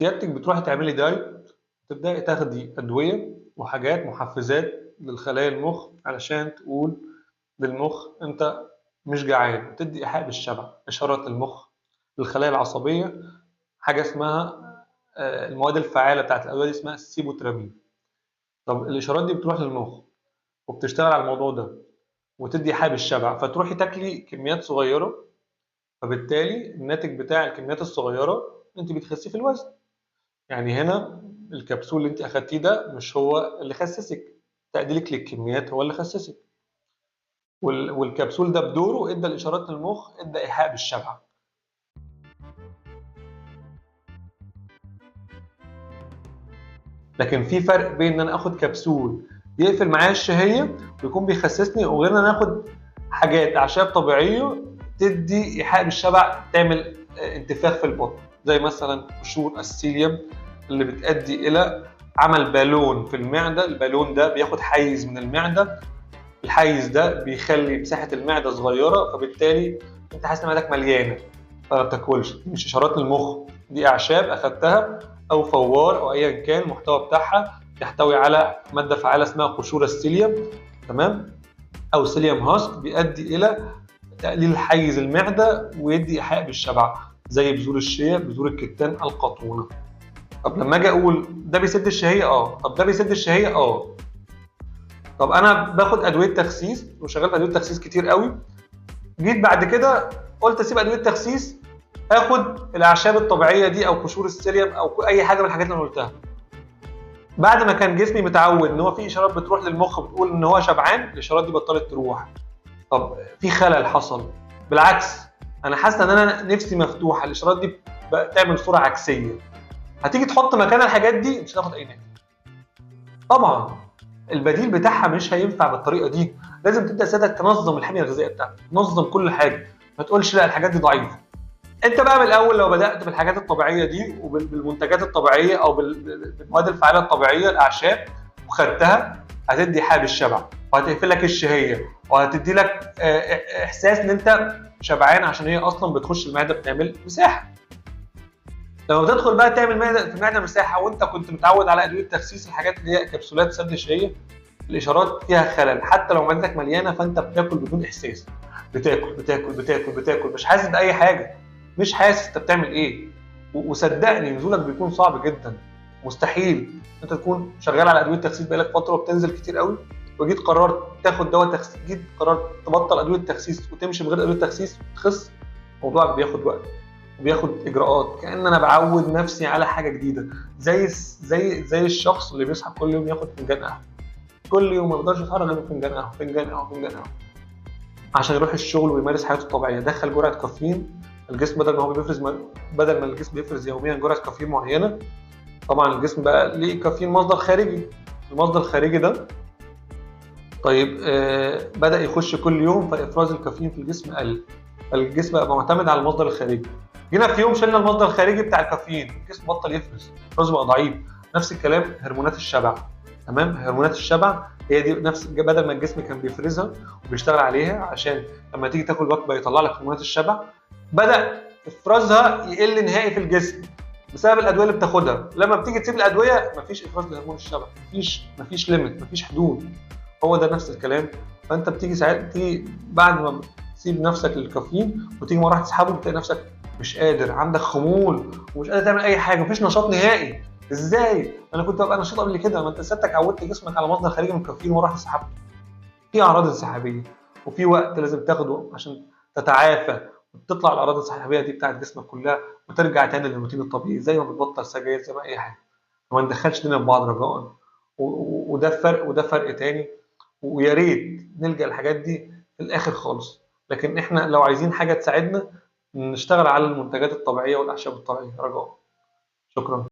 سيادتِك بتروحي تعملي دايت، تبدئي تاخدي أدوية وحاجات محفزات للخلايا المُخ علشان تقول للمُخ أنت مش جعان، وتدّي إيحاء بالشبع، إشارات المُخ للخلايا العصبية حاجة اسمها المواد الفعّالة بتاعة الأدوية دي اسمها السيبوترامين. طَب الإشارات دي بتروح للمُخ وبتشتغل على الموضوع ده وتدّي إيحاء بالشبع، فتروحي تاكلي كميات صغيرة، فبالتالي الناتج بتاع الكميات الصغيرة أنتِ بتخسّي في الوزن. يعني هنا الكبسول اللي أنتِ أخدتيه ده مش هو اللي خسّسِك، تقليلِك للكميات هو اللي خسّسِك، والكبسول ده بدوره ادّى الإشارات للمُخ، ادّى إيحاء بالشبع. لكن في فرق بين إن أنا آخد كبسول يقفل معايا الشهية ويكون بيخسّسني، وغير إن أنا آخد حاجات أعشاب طبيعية تدّي إيحاء بالشبع، تعمل انتفاخ في البطن، زي مثلًا قشور السيليوم اللي بتأدي إلى عمل بالون في المعدة، البالون ده بياخد حيّز من المعدة، الحيّز ده بيخلّي مساحة المعدة صغيّرة، فبالتالي أنت حاسس إن معدتك مليانة فما بتاكلش، دي مش إشارات للمُخ، دي أعشاب أخدتها أو فوار أو أيًا كان المحتوى بتاعها يحتوي على مادة فعّالة اسمها قشور السيليوم، تمام، أو سيليوم هاسك، بيؤدي إلى تقليل حيّز المعدة ويدّي إيحاء بالشبع، زي بذور الشيا، بذور الكتان، القطونة. طب لمّا آجي أقول ده بيسد الشهية طب ده بيسد الشهية طب أنا باخد أدوية تخسيس وشغال في أدوية تخسيس كتير أوي، جيت بعد كده قُلت أسيب أدوية تخسيس، آخد الأعشاب الطبيعية دي أو قشور السيليوم أو أي حاجة من الحاجات اللي أنا قُلتها. بعد ما كان جسمي متعوّد إن هو في إشارات بتروح للمُخ بتقول إن هو شبعان، الإشارات دي بطّلت تروح. طب في خلل حصل، بالعكس أنا حاسة إن أنا نِفسي مفتوحة، الإشارات دي تعمل صورة عكسية. هتيجي تحط مكانها الحاجات دي مش هتاخد أي نتيجة. طبعًا البديل بتاعها مش هينفع بالطريقة دي، لازم تبدأ ساعتها تنظّم الحمية الغذائية بتاعتك، تنظّم كل حاجة، ما تقولش لأ الحاجات دي ضعيفة. أنت بقى من الأول لو بدأت بالحاجات الطبيعية دي بالمنتجات الطبيعية أو بالمواد الفعالة الطبيعية الأعشاب وخدتها، هتدّي إيحاء بالشبع وهتقفل لك الشهية وهتدّي لك إحساس إن أنت شبعان عشان هي أصلًا بتخش المعدة بتعمل مساحة. لما تدخل بقى تعمل في المعدة مساحة وأنت كنت متعود على أدوية تخسيس الحاجات اللي هي كبسولات سد الشهية، الإشارات فيها خلل، حتى لو معدتك مليانة فأنت بتاكل بدون إحساس، بتاكل، بتاكل، بتاكل، بتاكل، مش حاسس بأي حاجة، مش حاسس أنت بتعمل إيه، وصدقني نزولك بيكون صعب جدًا، مستحيل أنت تكون شغال على أدوية تخسيس بقى لك فترة وبتنزل كتير أوي، وجيت قررت تاخد دوا جيت قررت تبطل أدوية تخسيس وتمشي من غير أدوية تخسيس وتخس، الموضوع بياخد وقت وبياخد إجراءات، كأن أنا باعوّد نفسي على حاجة جديدة، زي الشخص اللي بيصحى كل يوم ياخد فنجان قهوة. كل يوم ما يقدرش يتحرك غير بفنجان قهوة، فنجان قهوة، فنجان قهوة، عشان يروح الشغل ويمارس حياته الطبيعية، دخّل جرعة كافيين، الجسم بدل ما الجسم بيفرز يوميًا جرعة كافيين معينة، طبعًا الجسم بقى ليه كافيين مصدر خارجي، المصدر الخارجي ده طيب بدأ يخش كل يوم فإفراز الكافيين في الجسم قل، فالجسم بقى معتمد على المصدر الخارجي، جينا في يوم شلنا المصدر الخارجي بتاع الكافيين، الجسم بطل يفرز، إفرازه بقى ضعيف، نفس الكلام هرمونات الشبع، تمام، هرمونات الشبع هي دي بدل ما الجسم كان بيفرزها وبيشتغل عليها عشان لما تيجي تاكل وجبة يطلع لك هرمونات الشبع، بدأ إفرازها يقل نهائي في الجسم بسبب الأدوية اللي بتاخدها، لما بتيجي تسيب الأدوية مفيش إفراز لهرمون الشبع، مفيش ليميت، مفيش حدود. هو ده نفس الكلام، فأنت بتيجي بعد ما تسيب نفسك للكافيين وتيجي مرة واحدة تسحبه بتلاقي نفسك مش قادر، عندك خمول ومش قادر تعمل أي حاجة، مفيش نشاط نهائي، إزاي؟ أنا كنت بابقى نشيط قبل كده، ما أنت سيادتك عودت جسمك على مصدر خارجي من الكافيين ومرة واحدة سحبته. في أعراض انسحابية وفي وقت لازم تاخده عشان تتعافى وتطلع الأعراض الانسحابية دي بتاعت جسمك كلها وترجع تاني للروتين الطبيعي زي ما بتبطل سجاير زي ما أي حاجة. وما ندخلش الدنيا في بعض رجاءً، وده فرق وده فرق تاني، ويا ريت نلجأ للحاجات دي في الآخر خالص، لكن إحنا لو عايزين حاجة تساعدنا نشتغل على المنتجات الطبيعية والأعشاب الطبيعية رجاءً. شكرًا.